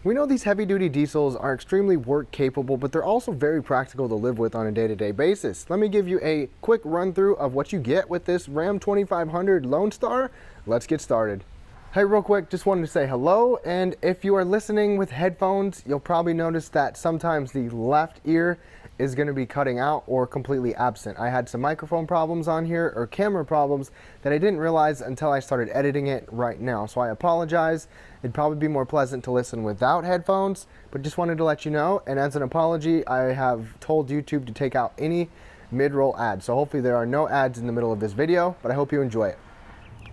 We know these heavy-duty diesels are extremely work capable, but they're also very practical to live with on a day-to-day basis. Let me give you a quick run-through of what you get with this Ram 2500 Lone Star. Let's get started. Hey, real quick, just wanted to say hello, and if you are listening with headphones, you'll probably notice that sometimes the left ear is going to be cutting out or completely absent. I had some microphone problems on here or camera problems that I didn't realize until I started editing it right now. So I apologize. It'd probably be more pleasant to listen without headphones, but just wanted to let you know. And as an apology, I have told YouTube to take out any mid-roll ads. So hopefully there are no ads in the middle of this video, but I hope you enjoy it.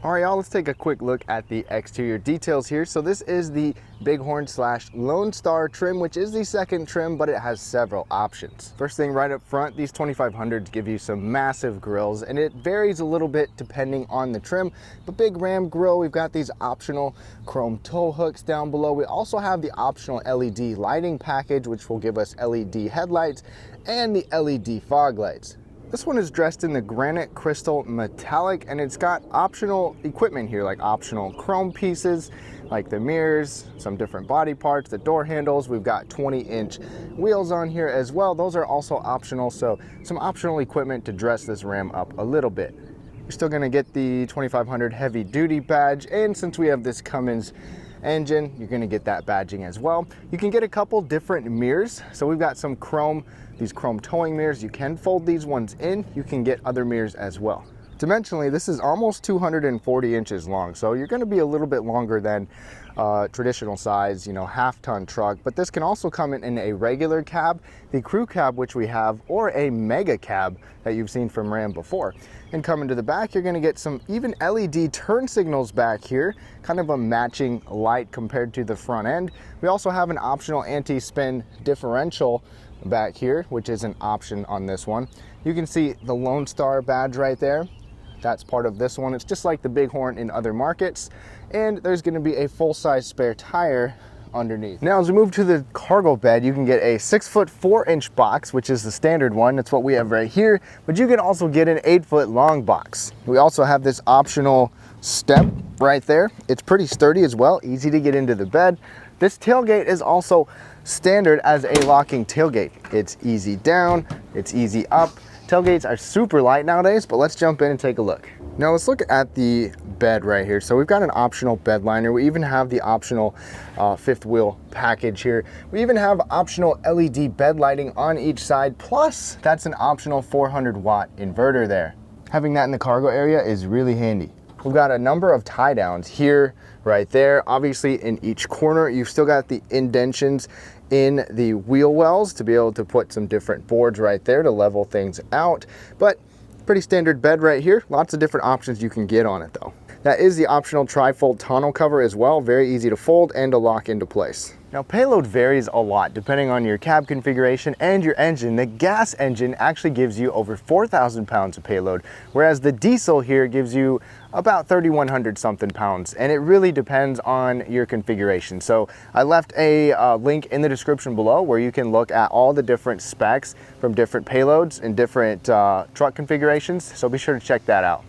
All right, y'all, let's take a quick look at the exterior details here. So this is the Bighorn / Lone Star trim, which is the second trim, but it has several options. First thing right up front, these 2500s give you some massive grills, and it varies a little bit depending on the trim. But big Ram grill, we've got these optional chrome tow hooks down below. We also have the optional LED lighting package, which will give us LED headlights and the LED fog lights. This one is dressed in the granite crystal metallic, and it's got optional equipment here, like optional chrome pieces, like the mirrors, some different body parts, the door handles. We've got 20-inch wheels on here as well. Those are also optional, so some optional equipment to dress this Ram up a little bit. You're still gonna get the 2500 heavy duty badge, and since we have this Cummins engine, you're gonna get that badging as well. You can get a couple different mirrors. So we've got some these chrome towing mirrors. You can fold these ones in. You can get other mirrors as well. Dimensionally, this is almost 240 inches long, so you're going to be a little bit longer than traditional size, half-ton truck. But this can also come in a regular cab, the crew cab which we have, or a mega cab that you've seen from Ram before. And coming to the back, you're going to get some even LED turn signals back here, kind of a matching light compared to the front end. We also have an optional anti-spin differential back here, which is an option on this one. You can see the Lone Star badge right there. That's part of this one. It's just like the Bighorn in other markets. And there's going to be a full-size spare tire underneath. Now, as we move to the cargo bed, you can get a 6-foot 4-inch box, which is the standard one. That's what we have right here. But you can also get an 8-foot long box. We also have this optional step right there. It's pretty sturdy as well, easy to get into the bed. This tailgate is also standard as a locking tailgate. It's easy down, it's easy up. Tailgates are super light nowadays, but let's jump in and take a look. Now let's look at the bed right here. So we've got an optional bed liner. We even have the optional fifth wheel package here. We even have optional LED bed lighting on each side. Plus, that's an optional 400-watt inverter there. Having that in the cargo area is really handy. We've got a number of tie downs here, right there. Obviously in each corner, you've still got the indentions in the wheel wells to be able to put some different boards right there to level things out. But pretty standard bed right here. Lots of different options you can get on it though. That is the optional tri-fold tonneau cover as well. Very easy to fold and to lock into place. Now, payload varies a lot depending on your cab configuration and your engine. The gas engine actually gives you over 4,000 pounds of payload, whereas the diesel here gives you about 3,100 something pounds, and it really depends on your configuration. So I left a link in the description below where you can look at all the different specs from different payloads and different truck configurations, so be sure to check that out.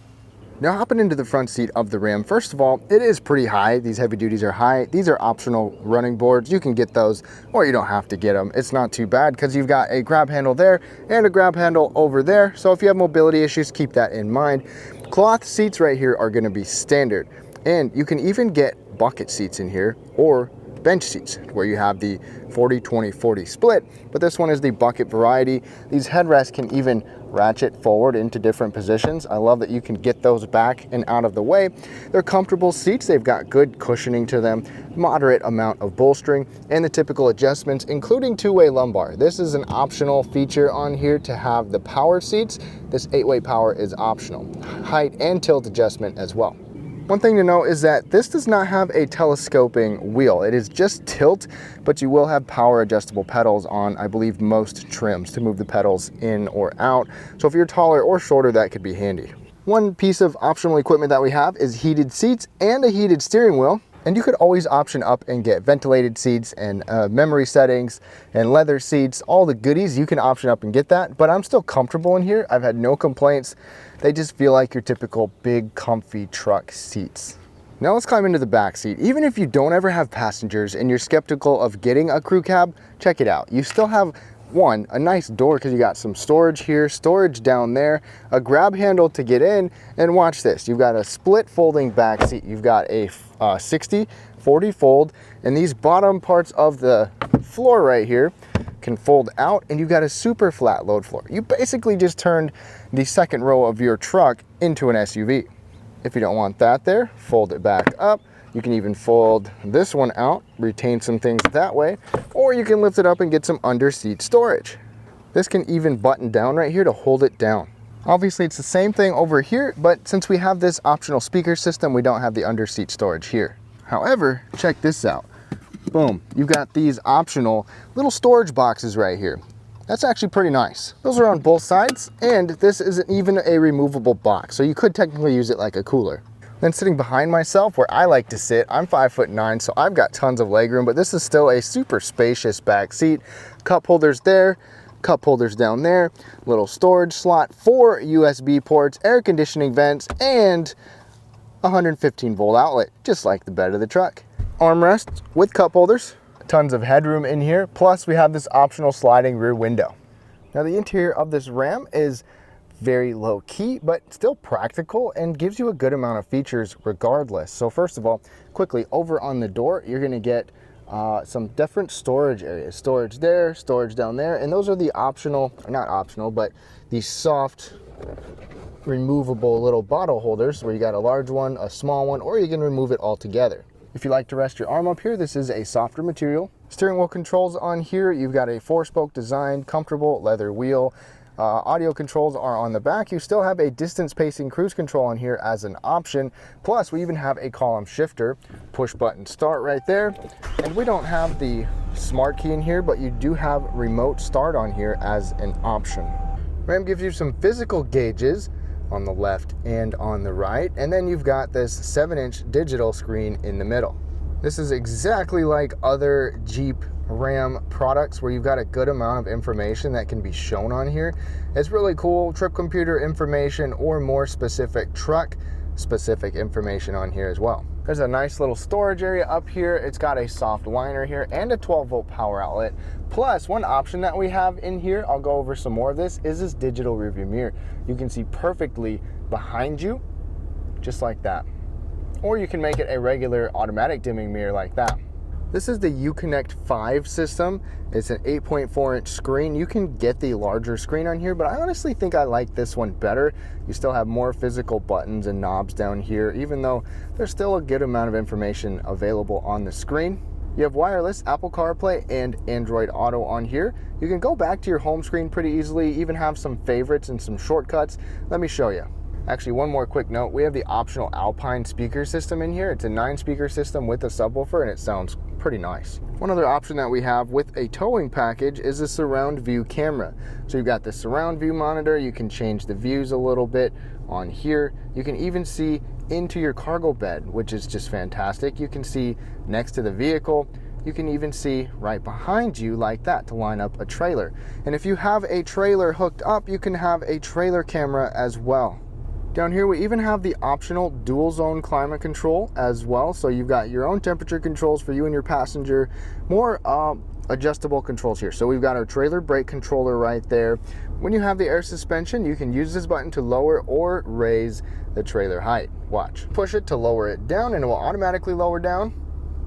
Now, hopping into the front seat of the Ram, first of all, it is pretty high. These heavy duties are high. These are optional running boards. You can get those, or you don't have to get them. It's not too bad because you've got a grab handle there and a grab handle over there. So if you have mobility issues, keep that in mind. Cloth seats right here are going to be standard, and you can even get bucket seats in here or bench seats where you have the 40-20-40 split, but this one is the bucket variety. These headrests can even ratchet forward into different positions. I love that you can get those back and out of the way. They're comfortable seats. They've got good cushioning to them, moderate amount of bolstering, and the typical adjustments, including two-way lumbar. This is an optional feature on here to have the power seats. This 8-way power is optional. Height and tilt adjustment as well. One thing to note is that this does not have a telescoping wheel. It is just tilt, but you will have power adjustable pedals on, I believe, most trims to move the pedals in or out. So if you're taller or shorter, that could be handy. One piece of optional equipment that we have is heated seats and a heated steering wheel. And you could always option up and get ventilated seats and memory settings and leather seats, all the goodies. You can option up and get that, but I'm still comfortable in here. I've had no complaints. They just feel like your typical big, comfy truck seats. Now let's climb into the back seat. Even if you don't ever have passengers and you're skeptical of getting a crew cab, check it out. You still have a nice door because you got some storage here, storage down there, a grab handle to get in, and watch this. You've got a split folding back seat. You've got a 60/40 fold, and these bottom parts of the floor right here can fold out, and you've got a super flat load floor. You basically just turned the second row of your truck into an SUV. If you don't want that there, fold it back up. You can even fold this one out, retain some things that way, or you can lift it up and get some under seat storage. This can even button down right here to hold it down. Obviously it's the same thing over here, but since we have this optional speaker system, we don't have the under seat storage here. However, check this out. Boom, you've got these optional little storage boxes right here. That's actually pretty nice. Those are on both sides, and this isn't even a removable box, so you could technically use it like a cooler. Then sitting behind myself, where I like to sit, I'm 5'9", so I've got tons of legroom, but this is still a super spacious back seat. Cup holders there, cup holders down there, little storage slot, 4 USB ports, air conditioning vents, and 115 volt outlet, just like the bed of the truck. Armrests with cup holders. Tons of headroom in here, plus we have this optional sliding rear window. Now the interior of this Ram is very low key, but still practical and gives you a good amount of features regardless. So first of all, quickly over on the door, you're gonna get some different storage areas. Storage there, storage down there, and those are the optional, or not optional, but the soft removable little bottle holders where you got a large one, a small one, or you can remove it all together. If you like to rest your arm up here, this is a softer material. Steering wheel controls on here. You've got a 4-spoke design, comfortable leather wheel. Audio controls are on the back. You still have a distance pacing cruise control on here as an option. Plus, we even have a column shifter, push button start right there. And we don't have the smart key in here, but you do have remote start on here as an option. Ram gives you some physical gauges on the left and on the right, and then you've got this 7-inch digital screen in the middle. This is exactly like other Jeep Ram products where you've got a good amount of information that can be shown on here. It's really cool, trip computer information or more specific truck specific information on here as well. There's a nice little storage area up here. It's got a soft liner here and a 12-volt power outlet. Plus, one option that we have in here, I'll go over some more of this, is this digital rearview mirror. You can see perfectly behind you, just like that. Or you can make it a regular automatic dimming mirror like that. This is the Uconnect 5 system. It's an 8.4-inch screen. You can get the larger screen on here, but I honestly think I like this one better. You still have more physical buttons and knobs down here, even though there's still a good amount of information available on the screen. You have wireless Apple CarPlay and Android Auto on here. You can go back to your home screen pretty easily, even have some favorites and some shortcuts. Let me show you. Actually, one more quick note, we have the optional Alpine speaker system in here. It's a 9-speaker system with a subwoofer, and it sounds pretty nice. One other option that we have with a towing package is a surround view camera. So you've got the surround view monitor. You can change the views a little bit on here. You can even see into your cargo bed, which is just fantastic. You can see next to the vehicle. You can even see right behind you like that to line up a trailer. And if you have a trailer hooked up, you can have a trailer camera as well. Down here we even have the optional dual zone climate control as well, so you've got your own temperature controls for you and your passenger, more adjustable controls here. So we've got our trailer brake controller right there. When you have the air suspension, you can use this button to lower or raise the trailer height. Watch. Push it to lower it down and it will automatically lower down,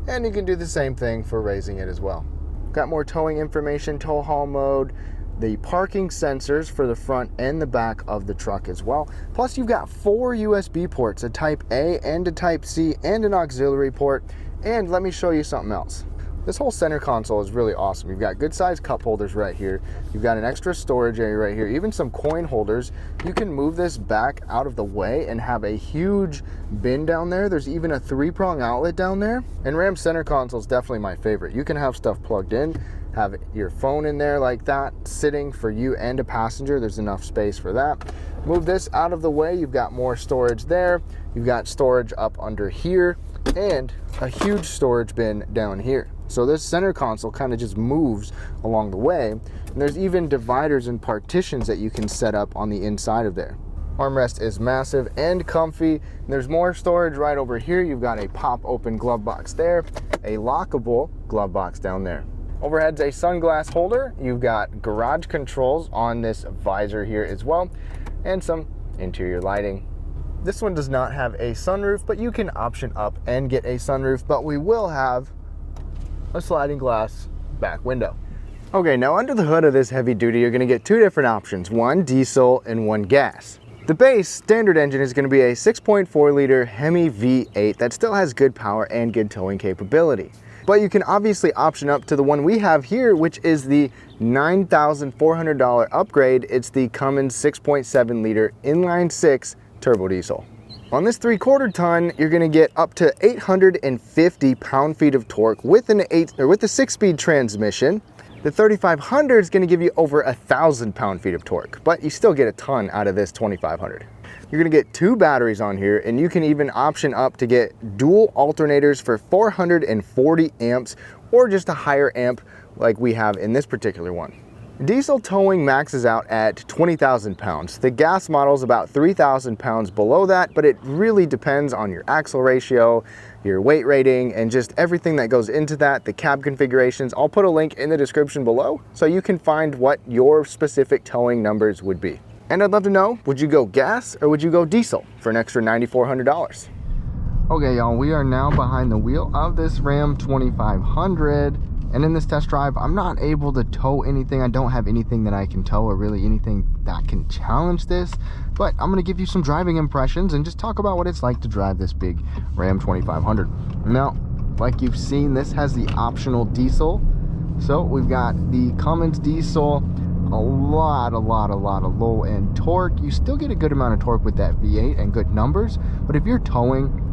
and you can do the same thing for raising it as well. Got more towing information, tow haul mode, the parking sensors for the front and the back of the truck as well. Plus you've got 4 USB ports, a type A and a type C and an auxiliary port. And let me show you something else. This whole center console is really awesome. You've got good sized cup holders right here. You've got an extra storage area right here, even some coin holders. You can move this back out of the way and have a huge bin down there. There's even a 3-prong outlet down there. And Ram's center console is definitely my favorite. You can have stuff plugged in, have your phone in there like that, sitting for you and a passenger. There's enough space for that. Move this out of the way. You've got more storage there. You've got storage up under here and a huge storage bin down here. So this center console kind of just moves along the way. And there's even dividers and partitions that you can set up on the inside of there. Armrest is massive and comfy. And there's more storage right over here. You've got a pop open glove box there, a lockable glove box down there. Overhead's a sunglass holder. You've got garage controls on this visor here as well, and some interior lighting. This one does not have a sunroof, but you can option up and get a sunroof, but we will have a sliding glass back window. Okay, now under the hood of this heavy duty, you're gonna get two different options, one diesel and one gas. The base standard engine is gonna be a 6.4 liter Hemi V8 that still has good power and good towing capability. But you can obviously option up to the one we have here, which is the $9,400 upgrade. It's the Cummins 6.7 liter inline six turbo diesel. On this 3/4 ton, you're gonna get up to 850 pound-feet of torque with a 6-speed transmission. The 3500 is gonna give you over 1,000 pound-feet of torque, but you still get a ton out of this 2500. You're gonna get two batteries on here, and you can even option up to get dual alternators for 440 amps or just a higher amp like we have in this particular one. Diesel towing maxes out at 20,000 pounds. The gas model is about 3,000 pounds below that, but it really depends on your axle ratio, your weight rating, and just everything that goes into that, the cab configurations. I'll put a link in the description below so you can find what your specific towing numbers would be. And I'd love to know, would you go gas or would you go diesel for an extra $9,400? Okay, y'all, we are now behind the wheel of this Ram 2500. And in this test drive, I'm not able to tow anything. I don't have anything that I can tow or really anything that can challenge this. But I'm gonna give you some driving impressions and just talk about what it's like to drive this big Ram 2500. Now, like you've seen, this has the optional diesel. So we've got the Cummins diesel, a lot of low end torque. You still get a good amount of torque with that V8 and good numbers. But if you're towing,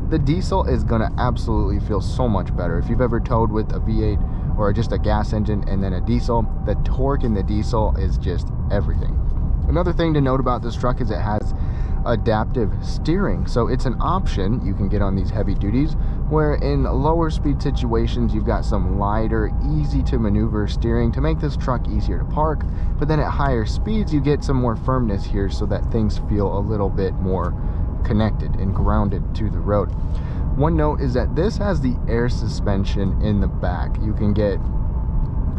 the diesel is gonna absolutely feel so much better. If you've ever towed with a V8 or just a gas engine and then a diesel, the torque in the diesel is just everything. Another thing to note about this truck is it has adaptive steering. So it's an option you can get on these heavy duties, where in lower speed situations, you've got some lighter, easy to maneuver steering to make this truck easier to park. But then at higher speeds, you get some more firmness here so that things feel a little bit more connected and grounded to the road. One note is that this has the air suspension in the back. You can get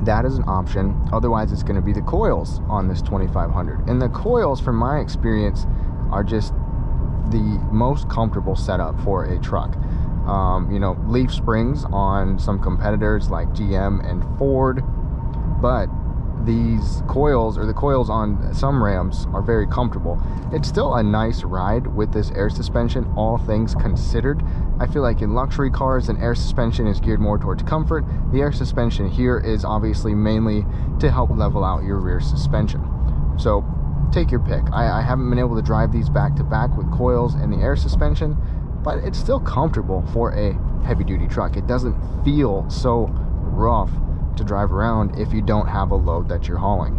that as an option. Otherwise, it's going to be the coils on this 2500. And the coils, from my experience, are just the most comfortable setup for a truck. You know, leaf springs on some competitors like GM and Ford, but these coils, or the coils on some Rams, are very comfortable. It's still a nice ride with this air suspension, all things considered. I feel like in luxury cars, an air suspension is geared more towards comfort. The air suspension here is obviously mainly to help level out your rear suspension. So take your pick. I haven't been able to drive these back to back with coils and the air suspension, but it's still comfortable for a heavy duty truck. It doesn't feel so rough to drive around if you don't have a load that you're hauling.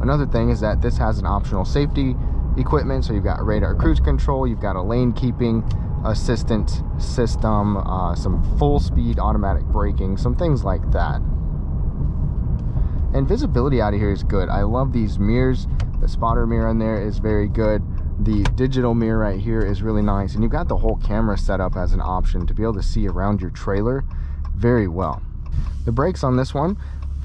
Another thing is that this has an optional safety equipment. So you've got radar cruise control, you've got a lane keeping assistant system, some full speed automatic braking, some things like that. And visibility out of here is good. I love these mirrors. The spotter mirror in there is very good. The digital mirror right here is really nice, and you've got the whole camera set up as an option to be able to see around your trailer very well. The brakes on this one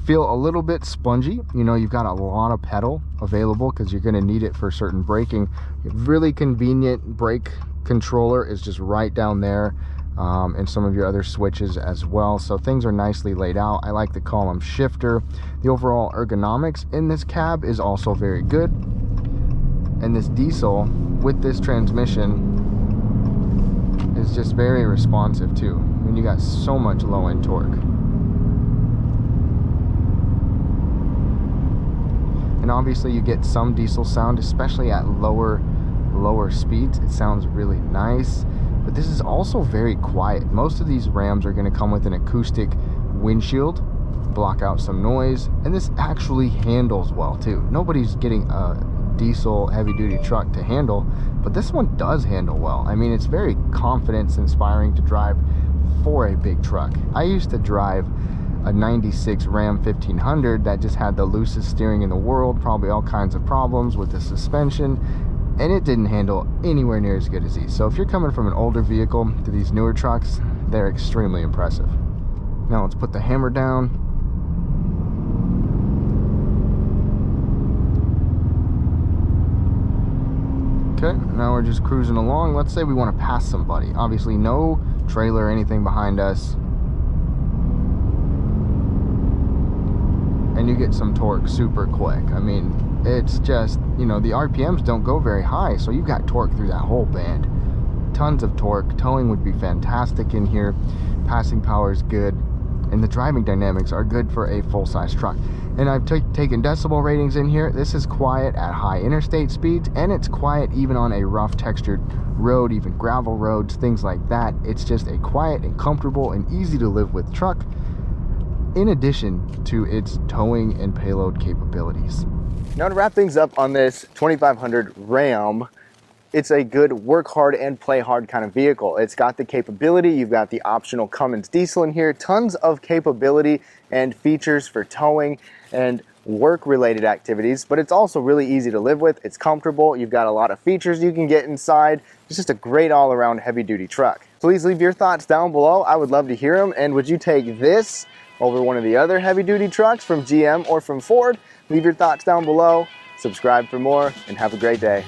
feel a little bit spongy. You know, you've got a lot of pedal available because you're going to need it for certain braking. Really convenient brake controller is just right down there, and some of your other switches as well. So things are nicely laid out. I like the column shifter. The overall ergonomics in this cab is also very good. And this diesel with this transmission is just very responsive too. I mean, you got so much low end torque. And obviously you get some diesel sound, especially at lower speeds. It sounds really nice, but this is also very quiet. Most of these Rams are going to come with an acoustic windshield, block out some noise, and this actually handles well too. Nobody's getting a diesel heavy duty truck to handle, but this one does handle well. I mean, it's very confidence inspiring to drive for a big truck. I used to drive a 96 Ram 1500 that just had the loosest steering in the world, probably all kinds of problems with the suspension. and it didn't handle anywhere near as good as these. So if you're coming from an older vehicle to these newer trucks, they're extremely impressive. Now let's put the hammer down. Okay, now we're just cruising along. Let's say we want to pass somebody. Obviously no trailer or anything behind us. And you get some torque super quick. I mean, it's just, you know, the RPMs don't go very high, so you've got torque through that whole band. Tons of torque. Towing would be fantastic in here. Passing power is good. And the driving dynamics are good for a full-size truck. And I've taken decibel ratings in here. This is quiet at high interstate speeds, and it's quiet even on a rough textured road, even gravel roads, things like that. It's just a quiet and comfortable and easy to live with truck, in addition to its towing and payload capabilities. Now to wrap things up on this 2500 Ram, it's a good work hard and play hard kind of vehicle. It's got the capability, you've got the optional Cummins diesel in here, tons of capability and features for towing and work related activities, but it's also really easy to live with. It's comfortable, you've got a lot of features you can get inside. It's just a great all around heavy duty truck. Please leave your thoughts down below. I would love to hear them. And would you take this over one of the other heavy duty trucks from GM or from Ford? Leave your thoughts down below. Subscribe for more and have a great day.